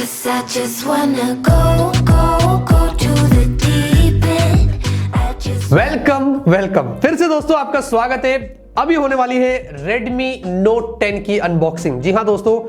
'Cause I just wanna go to the deep end. I just welcome फिर से दोस्तों आपका स्वागत है। अभी होने वाली है Redmi Note 10 की अनबॉक्सिंग। जी हाँ दोस्तों,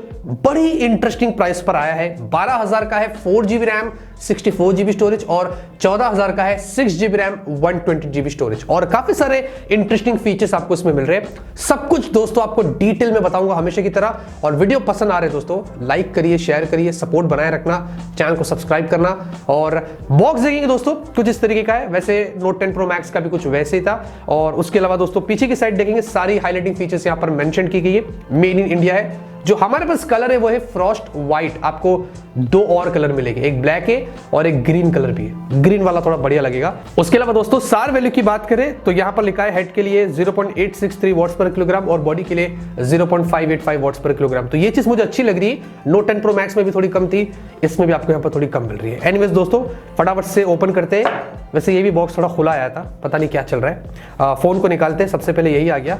बड़ी इंटरेस्टिंग प्राइस पर आया है। 12,000 का है 4GB रैम 64GB स्टोरेज और 14,000 का है 6GB रैम 120GB स्टोरेज और काफी सारे इंटरेस्टिंग फीचर्स आपको इसमें मिल रहे हैं। सब कुछ दोस्तों आपको डिटेल में बताऊंगा हमेशा की तरह। और वीडियो पसंद आ रहे दोस्तों, लाइक करिए, शेयर करिए, सपोर्ट बनाए रखना, चैनल को सब्सक्राइब करना। और बॉक्स देखेंगे दोस्तों कुछ इस तरीके का है। वैसे Note 10 Pro Max का भी कुछ वैसे ही था। और उसके अलावा दोस्तों पीछे की साइड देखेंगे, सारी हाईलाइटिंग फीचर्स यहां पर मेंशन की गई है। मेड इन इंडिया है। जो हमारे पास कलर है वो है फ्रॉस्ट व्हाइट। आपको दो और कलर मिलेंगे, एक ब्लैक है और एक ग्रीन कलर भी है। ग्रीन वाला थोड़ा बढ़िया लगेगा। उसके अलावा दोस्तों सार वैल्यू की बात करें तो यहां पर लिखा है हेड के लिए 0.863 वॉट्स पर किलोग्राम और बॉडी के लिए 0.585 वॉट्स पर किलोग्राम। तो ये चीज मुझे अच्छी लग रही है। Note 10 Pro Max में भी थोड़ी कम थी, इसमें भी आपको यहाँ पर थोड़ी कम मिल रही है। एनीवेज दोस्तों फटाफट से ओपन करते हैं। वैसे ये भी बॉक्स थोड़ा खुला आया था, पता नहीं क्या चल रहा है। फोन को निकालते हैं, सबसे पहले यही आ गया।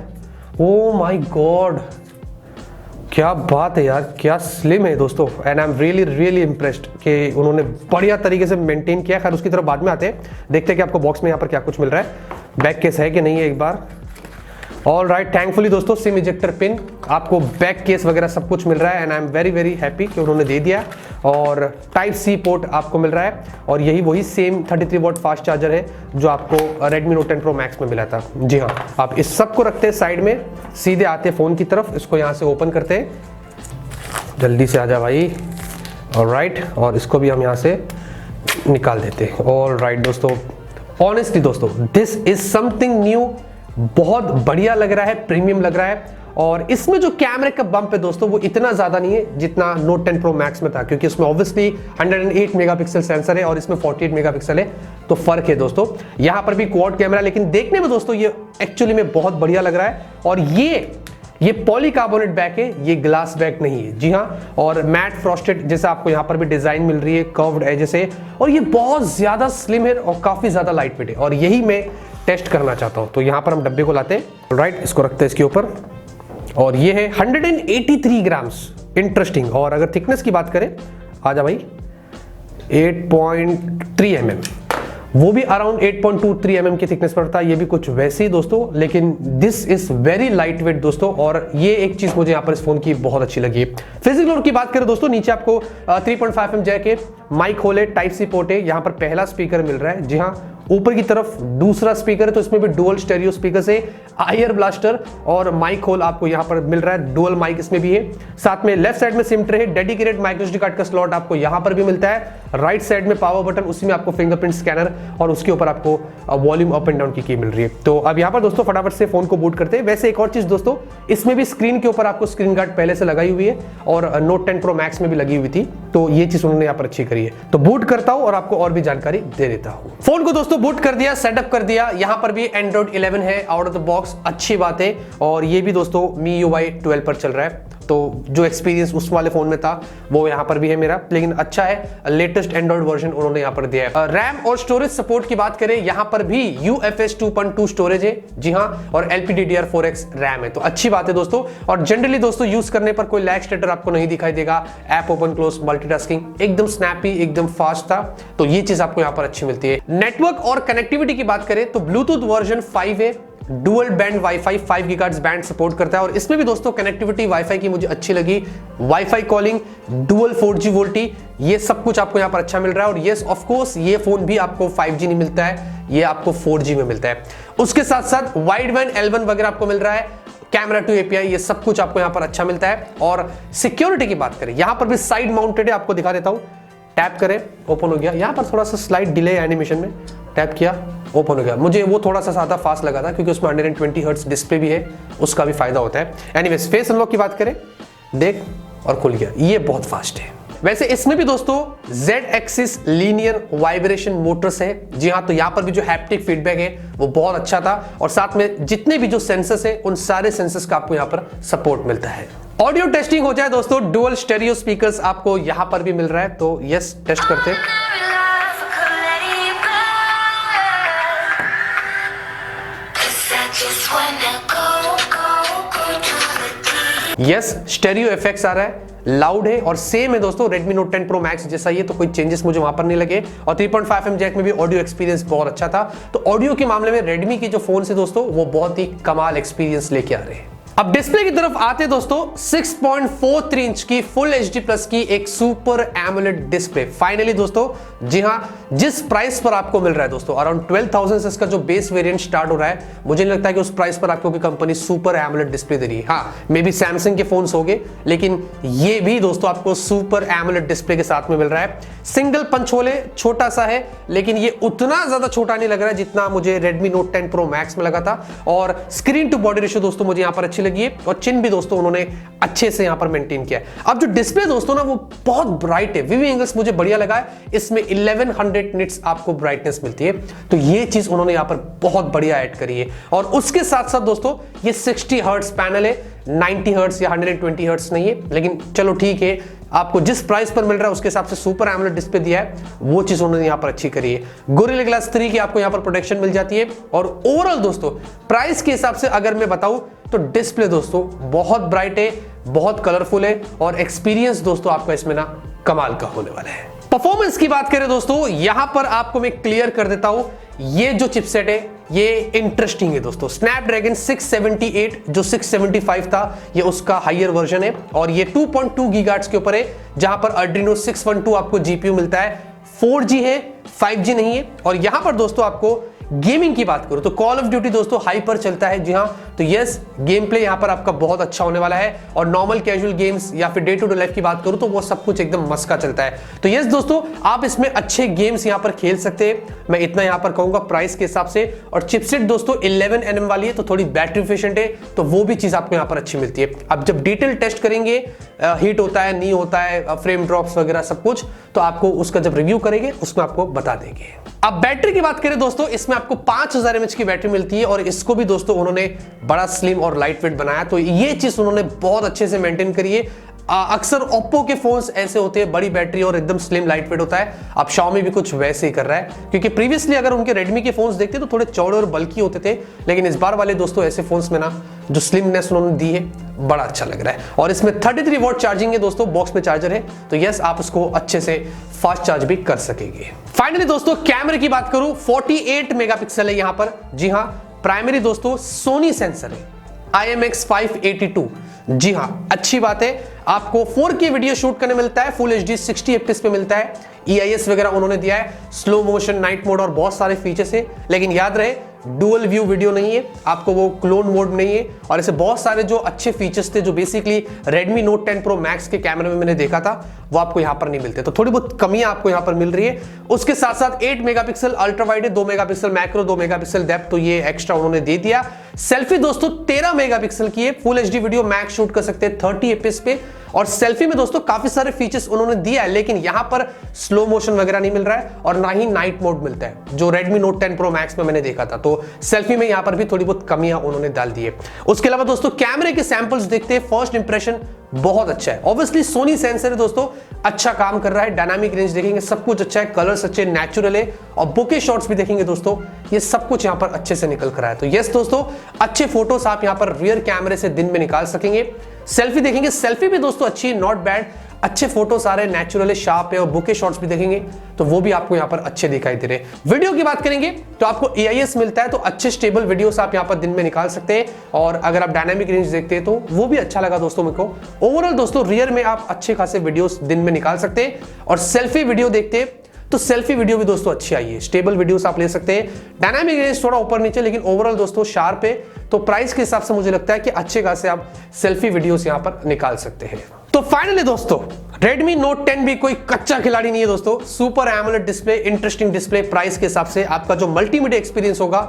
ओ माय गॉड, क्या बात है यार, क्या स्लिम है दोस्तों। And I am really impressed कि उन्होंने बढ़िया तरीके से मेंटेन किया। खैर उसकी तरफ बाद में आते हैं, देखते हैं कि आपको बॉक्स में यहाँ पर क्या कुछ मिल रहा है। बैक केस है कि नहीं है एक बार। ऑल राइट, थैंकफुली दोस्तों सिम इजेक्टर पिन, आपको बैक केस वगैरह सब कुछ मिल रहा है। And I am very happy कि उन्होंने दे दिया। और टाइप सी पोर्ट आपको मिल रहा है और यही वही सेम 33 वॉट फास्ट चार्जर है जो आपको Redmi Note 10 Pro Max में मिला था। जी हाँ, आप इस सब को रखते हैं साइड में, सीधे आते हैं फोन की तरफ। इसको यहाँ से ओपन करते हैं, जल्दी से आ जा भाई। ऑल राइट, और इसको भी हम यहाँ से निकाल देते हैं। ऑल राइट दोस्तों, ऑनेस्टली दोस्तों दिस इज समथिंग न्यू। बहुत बढ़िया लग रहा है, प्रीमियम लग रहा है। और इसमें जो कैमरे का बम्प है दोस्तों वो इतना ज्यादा नहीं है जितना Note 10 Pro Max में था, क्योंकि उसमें ऑब्वियसली 108 मेगापिक्सल सेंसर है और इसमें 48 मेगापिक्सल है। तो फर्क है दोस्तों। यहां पर भी क्वाड कैमरा, लेकिन देखने में दोस्तों ये एक्चुअली में बहुत बढ़िया लग रहा है। और ये पॉलीकार्बोनेट बैक है, ये ग्लास बैक नहीं है। जी हाँ, और मैट फ्रॉस्टेड जैसा आपको यहाँ पर भी डिजाइन मिल रही है, कर्व्ड एजेस है। और ये बहुत ज्यादा स्लिम है और काफी ज्यादा लाइट वेट है और यही मैं टेस्ट करना चाहता हूं। तो यहां पर हम डब्बे को लाते हैं। राइट, इसको रखते हैं इसके ऊपर। और ये है 183 ग्राम्स। इंटरेस्टिंग। और अगर थिकनेस की बात करें, आजा भाई, 8.3 mm, वो भी अराउंड 8.23 mm की थिकनेस पर था। ये भी कुछ वैसे ही दोस्तों, लेकिन this is very light weight दोस्तों। और ये एक चीज मुझे यहाँ पर इस फोन की बहुत अच्छी लगी है। फिजिकल लोड की बात करें दोस्तों, नीचे आपको 3.5 mm जैक है, माइक होल है, टाइप सी पोर्ट है। यहाँ पर पहला स्पीकर मिल रहा है। जी हाँ, ऊपर की तरफ दूसरा स्पीकर है, तो इसमें भी डुअल स्टेरियो स्पीकर से आयर ब्लास्टर और माइक होल आपको यहां पर मिल रहा है। डुअल माइक इसमें भी है। साथ में लेफ्ट साइड में सिम ट्रे है, डेडिकेटेड माइक्रोएसडी कार्ड का स्लॉट आपको यहां पर भी मिलता है। राइट साइड में पावर बटन, उसी में आपको फिंगरप्रिंट स्कैनर और उसके ऊपर आपको वॉल्यूम अप एंड डाउन की मिल रही है। तो अब यहां पर दोस्तों फटाफट से फोन को बूट करते हैं। वैसे एक और चीज दोस्तों, इसमें भी स्क्रीन के ऊपर आपको स्क्रीन गार्ड पहले से लगाई हुई है और Note 10 Pro Max में भी लगी हुई थी। तो ये चीज उन्होंने यहां पर अच्छी करी है। तो बूट करता हूं और आपको और भी जानकारी दे देता हूं। फोन को दोस्तों बूट कर दिया, सेटअप कर दिया। यहां पर भी Android 11 है आउट ऑफ द बॉक्स, अच्छी बात है। और ये भी दोस्तों MIUI 12 पर चल रहा है। तो जो एक्सपीरियंस उस वाले फोन में था वो यहाँ पर भी है मेरा, लेकिन अच्छा है। लेटेस्ट एंड्रॉइड वर्जन उन्होंने यहाँ पर दिया है। रैम और स्टोरेज सपोर्ट की बात करें, यहाँ पर भी UFS 2.2 स्टोरेज है। जी हाँ, और LPDDR4X रैम है। तो अच्छी बात है दोस्तों। और जनरली दोस्तों यूज करने पर कोई लैग स्टेटर आपको नहीं दिखाई देगा। ऐप ओपन क्लोज मल्टीटास्किंग एकदम स्नैपी, एकदम फास्ट था। तो ये चीज आपको यहाँ पर अच्छी मिलती है। नेटवर्क और कनेक्टिविटी की बात करें तो ब्लूटूथ वर्जन 5 है। Dual band wifi 5 gigahertz band support करता है। और इसमें भी दोस्तों कनेक्टिविटी वाईफाई की मुझे अच्छी लगी। Wifi calling, dual 4G VoLTE, ये सब कुछ आपको यहाँ पर अच्छा मिल रहा है। और यस ऑफ कोर्स ये फोन भी आपको 5G नहीं मिलता है, ये आपको 4G में मिलता है। उसके साथ साथ वाइड बैंड L1 वगैरह आपको मिल रहा है। कैमरा टू API, ये सब कुछ आपको यहाँ पर अच्छा मिलता है। और सिक्योरिटी की बात करें, यहाँ पर भी साइड माउंटेड है, आपको दिखा देता हूँ। टैप करें, ओपन हो गया। यहाँ पर थोड़ा सा स्लाइड डिले एनिमेशन में, टैप किया, ओपन हो गया। मुझे वो थोड़ा सा ज्यादा फास्ट लगा था क्योंकि उसमें 120 हर्ट्ज डिस्प्ले भी है, उसका भी फायदा होता है। एनीवेज, फेस अनलॉक की बात करें, देख और खुल गया, ये बहुत फास्ट है। वैसे इसमें भी दोस्तों Z axis linear vibration Motors है। जी हाँ, तो यहाँ पर भी जो हैप्टिक फीडबैक है वो बहुत अच्छा था। और साथ में जितने भी जो सेंसर्स है उन सारे सेंसर्स का आपको यहाँ पर सपोर्ट मिलता है। ऑडियो टेस्टिंग हो जाए दोस्तों, डुअल स्टेरियो स्पीकर्स आपको यहां पर भी मिल रहा है। तो यस, टेस्ट करते हैं। यस, स्टेरियो इफेक्ट्स आ रहा है, लाउड है और सेम है दोस्तों Redmi Note 10 Pro Max जैसा ही है, तो कोई चेंजेस मुझे वहां पर नहीं लगे। और 3.5mm जैक में भी ऑडियो एक्सपीरियंस बहुत अच्छा था। तो ऑडियो के मामले में Redmi के जो फोन है दोस्तों वो बहुत ही कमाल एक्सपीरियंस लेके आ रहे हैं। अब डिस्प्ले की तरफ आते दोस्तों, 6.43 इंच की फुल HD प्लस की एक सुपर एमोलेड डिस्प्ले फाइनली दोस्तों। जी हां, जिस प्राइस पर आपको मिल रहा है दोस्तों, अराउंड 12,000 से इसका जो बेस वेरिएंट स्टार्ट हो रहा है, मुझे नहीं लगता कि उस प्राइस पर आपको कोई कंपनी सुपर एमोलेड डिस्प्ले दे रही है। हाँ, मे बी सैमसंग के फोन्स होंगे, लेकिन ये भी दोस्तों आपको सुपर एमोलेड डिस्प्ले के साथ में मिल रहा है। सिंगल पंच होल है, छोटा सा है, लेकिन ये उतना ज्यादा छोटा नहीं लग रहा है जितना मुझे Redmi Note 10 Pro Max में लगा था। और स्क्रीन टू बॉडी रेशियो दोस्तों मुझे यहाँ पर अच्छी लगी है, और चिन भी दोस्तों उन्होंने अच्छे से यहां पर मेंटेन किया है। अब जो डिस्प्ले दोस्तों ना वो बहुत ब्राइट है, विविंग एंगल्स मुझे बढ़िया लगा है। इसमें 1100 निट्स आपको ब्राइटनेस मिलती है, तो ये चीज उन्होंने यहां पर बहुत बढ़िया ऐड करी है। और उसके साथ साथ दोस्तों ये 60 हर्ट्ज पैनल है, 90 हर्ट्ज या 120 हर्ट्ज नहीं है, लेकिन चलो ठीक है, आपको जिस प्राइस पर मिल रहा है उसके हिसाब से सुपर एमोलेड डिस्प्ले दिया है, वो चीज उन्होंने यहां पर अच्छी करी है। गोरिल्ला ग्लास 3 की आपको यहां पर प्रोटेक्शन मिल जाती है। और ओवरऑल दोस्तों प्राइस के हिसाब से अगर मैं बताऊं तो डिस्प्ले दोस्तों बहुत ब्राइट है, बहुत कलरफुल है, और एक्सपीरियंस दोस्तों आपका इसमें ना कमाल का होने वाला है। परफॉर्मेंस की बात करें दोस्तों, यहां पर आपको मैं क्लियर कर देता हूं, ये जो चिपसेट है ये इंटरेस्टिंग है दोस्तों। स्नैपड्रैगन 678 जो 675 था, ये उसका हायर वर्जन है, और ये 2.2 गीगाहर्ट्ज के ऊपर है, जहां पर Adreno 612 आपको जीपीयू मिलता है। 4G है, 5G नहीं है। और यहां पर दोस्तों आपको गेमिंग की बात करूं तो कॉल ऑफ ड्यूटी दोस्तों हाई पर चलता है। जी हां, तो यस, गेम प्ले यहां पर आपका बहुत अच्छा होने वाला है। और नॉर्मल कैजुअल गेम्स या फिर डे टू डे लाइफ की बात करूं तो वो सब कुछ एकदम मस्त का चलता है। तो यस दोस्तों, आप इसमें अच्छे गेम्स यहां पर खेल सकते हैं, मैं इतना यहां पर कहूंगा प्राइस के हिसाब से। और चिपसेट दोस्तों 11nm वाली है, तो थोड़ी बैटरी एफिशिएंट है, तो वो भी चीज आपको यहां पर अच्छी मिलती है। अब जब डिटेल टेस्ट करेंगे, हीट होता है नहीं होता है, फ्रेम ड्रॉप्स वगैरह सब कुछ, तो आपको उसका जब रिव्यू करेंगे उसमें आपको बता देंगे। अब बैटरी की बात करें दोस्तों, इसमें आपको 5000 mAh की बैटरी मिलती है, और इसको भी दोस्तों उन्होंने बड़ा स्लिम और लाइट वेट बनाया, तो ये चीज उन्होंने बहुत अच्छे से मेंटेन करी है। अक्सर ओप्पो के फोन्स ऐसे होते हैं, बड़ी बैटरी और एकदम स्लिम लाइट वेट होता है। अब Xiaomi भी कुछ वैसे ही कर रहा है, क्योंकि प्रीवियसली अगर उनके Redmi के फोन्स देखते तो थोड़े चौड़े और बल्कि होते थे, लेकिन इस बार वाले दोस्तों ऐसे फोन्स में ना जो स्लिमनेस उन्होंने दी है बड़ा अच्छा लग रहा है। और इसमें 33 वॉट चार्जिंग है दोस्तों, बॉक्स में चार्जर है, तो यस आप उसको अच्छे से फास्ट चार्ज भी कर सकेंगे। फाइनली दोस्तों कैमरे की बात करूं, 48 मेगापिक्सल है यहां पर। जी हां, प्राइमरी दोस्तों सोनी सेंसर है, IMX582। जी हां, अच्छी बात है, आपको 4K वीडियो शूट करने मिलता है, फुल HD 60 FPS पे मिलता है। EIS वगैरह उन्होंने दिया है, स्लो मोशन, नाइट मोड और बहुत सारे फीचर्स है, लेकिन याद रहे डुअल व्यू वीडियो नहीं है, आपको वो क्लोन मोड नहीं है। और ऐसे बहुत सारे जो अच्छे फीचर्स थे जो basically Redmi Note 10 Pro Max के कैमरे में मैंने देखा था, वो आपको यहां पर नहीं मिलते, तो थोड़ी बहुत कमियां आपको यहां पर मिल रही है। उसके साथ साथ 8 मेगापिक्सल अल्ट्रा वाइड है, 2 मेगापिक्सल मैक्रो, 2 मेगापिक्सल डेप्थ, तो ये एक्स्ट्रा उन्होंने दे दिया। सेल्फी दोस्तों 13 मेगापिक्सल की है, full HD video max shoot कर सकते हैं 30 FPS पे। और सेल्फी में दोस्तों काफी सारे फीचर्स उन्होंने दिया है, लेकिन यहां पर स्लो मोशन वगैरह नहीं मिल रहा है, और ना ही नाइट मोड मिलता है जो Redmi Note 10 Pro Max में मैंने देखा था। तो सेल्फी में यहां पर भी थोड़ी बहुत कमियां उन्होंने डाल दी है। उसके अलावा दोस्तों कैमरे के सैंपल्स देखते हैं, फर्स्ट इंप्रेशन बहुत अच्छा है। ऑब्वियसली सोनी सेंसर है दोस्तों, अच्छा काम कर रहा है, डायनामिक रेंज देखेंगे सब कुछ अच्छा है, कलर्स अच्छे, नेचुरल है, और बुके शॉट्स भी देखेंगे दोस्तों, ये सब कुछ यहां पर अच्छे से निकल कर आया है। तो यस दोस्तों, अच्छे फोटोस आप यहां पर रियर कैमरे से दिन में निकाल सकेंगे। सेल्फी देखेंगे, सेल्फी भी दोस्तों अच्छी है, नॉट बैड, अच्छे फोटोस आ रहे हैं, नेचुरल है, शार्प है, और बुके शॉट्स भी देखेंगे तो वो भी आपको यहां पर अच्छे दिखाई दे रहे हैं। वीडियो की बात करेंगे तो आपको EIS मिलता है, तो अच्छे स्टेबल वीडियोस आप यहां पर दिन में निकाल सकते हैं। और अगर आप डायनामिक रेंज देखते हैं तो वो भी अच्छा लगा दोस्तों मेरे को। ओवरऑल दोस्तों रियर में आप अच्छे खासे वीडियोस दिन में निकाल सकते हैं। और सेल्फी वीडियो देखते हैं तो सेल्फी वीडियो भी दोस्तों अच्छी आई है, स्टेबल वीडियोस आप ले सकते हैं। डायनामिक रेंज थोड़ा ऊपर नीचे, लेकिन ओवरऑल दोस्तों शार्प है, तो प्राइस के हिसाब से मुझे लगता है कि अच्छे खासे आप सेल्फी वीडियोस यहां पर निकाल सकते हैं। तो फाइनली दोस्तों Redmi Note 10 भी कोई कच्चा खिलाड़ी नहीं है दोस्तों, super AMOLED display, interesting display, price के हिसाब से आपका जो मल्टीमीडिया एक्सपीरियंस होगा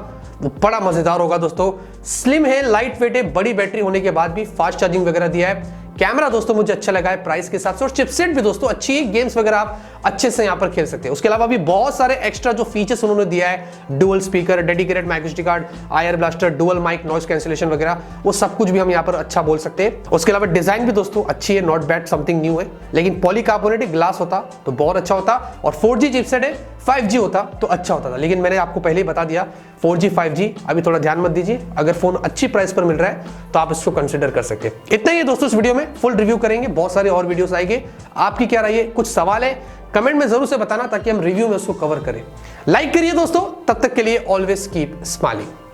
वो बड़ा मजेदार होगा दोस्तों। स्लिम है, लाइट वेट है, बड़ी बैटरी होने के बाद भी फास्ट चार्जिंग वगैरह दिया है। कैमरा दोस्तों मुझे अच्छा लगा है प्राइस के हिसाब से, और चिपसेट भी दोस्तों अच्छी है, गेम्स वगैरह आप अच्छे से यहाँ पर खेल सकते हैं। उसके अलावा भी बहुत सारे एक्स्ट्रा जो फीचर्स उन्होंने दिया है, dual speaker, dedicated micro card, IR blaster, dual mic, noise cancellation वगैरह, वो सब कुछ भी हम यहाँ पर अच्छा बोल सकते हैं। उसके अलावा डिजाइन भी दोस्तों अच्छी है, नॉट बैड, समथिंग न्यू है। लेकिन पॉलीकार्बोनेट ग्लास होता तो बहुत अच्छा होता, और 4G चिपसेट है, 5G होता तो अच्छा होता था। लेकिन मैंने आपको पहले ही बता दिया 4G 5G अभी थोड़ा ध्यान मत दीजिए। अगर फोन अच्छी प्राइस पर मिल रहा है तो आप इसको कंसिडर कर सकते हैं। इतना ही है दोस्तों इस वीडियो में, फुल रिव्यू करेंगे, बहुत सारे और वीडियोस आएंगे। आपकी क्या राय है, कुछ सवाल है कमेंट में जरूर से बताना ताकि हम रिव्यू में उसको कवर करें। लाइक करिए दोस्तों, तब तक के लिए ऑलवेज कीप स्माइलिंग।